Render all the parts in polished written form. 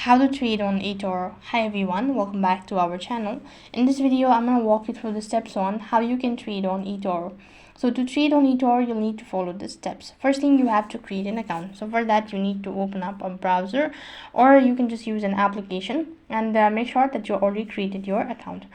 How to trade on Etoro. Hi everyone, welcome back to our channel. In this video, I'm going to walk you through the steps on how you can trade on Etoro. So to trade on Etoro, you'll need to follow the steps. First thing, you have to create an account. So for that, you need to open up a browser, or you can just use an application, and make sure that you already created your account.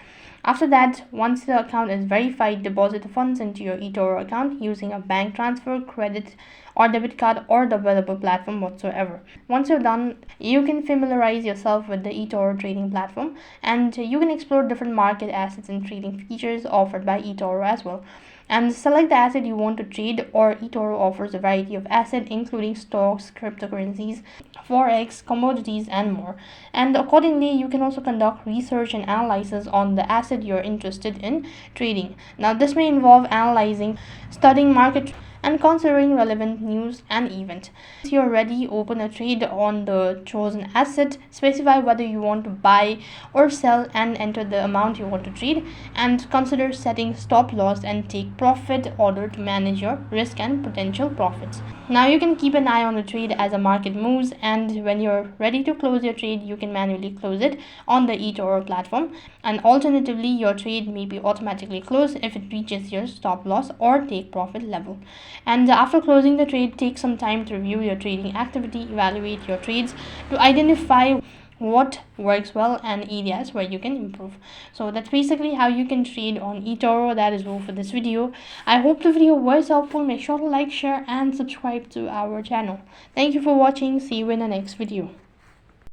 After that, once the account is verified, deposit the funds into your Etoro account using a bank transfer, credit or debit card, or the available platform whatsoever. Once you're done, you can familiarize yourself with the Etoro trading platform, and you can explore different market assets and trading features offered by Etoro as well, and select the asset you want to trade. Or Etoro offers a variety of assets including stocks, cryptocurrencies, forex, commodities, and more. And accordingly, you can also conduct research and analysis on the asset you're interested in trading. Now this may involve analyzing, studying market and considering relevant news and events. Once you're ready, open a trade on the chosen asset, specify whether you want to buy or sell, and enter the amount you want to trade, and consider setting stop loss and take profit order to manage your risk and potential profits. Now you can keep an eye on the trade as the market moves, and when you're ready to close your trade, you can manually close it on the Etoro platform, and alternatively your trade may be automatically closed if it reaches your stop loss or take profit level. And after closing the trade, take some time to review your trading activity, evaluate your trades to identify what works well and areas where you can improve. So that's basically how you can trade on Etoro. That is all for this video. I hope the video was helpful. Make sure to like, share, and subscribe to our channel. Thank you for watching. See you in the next video.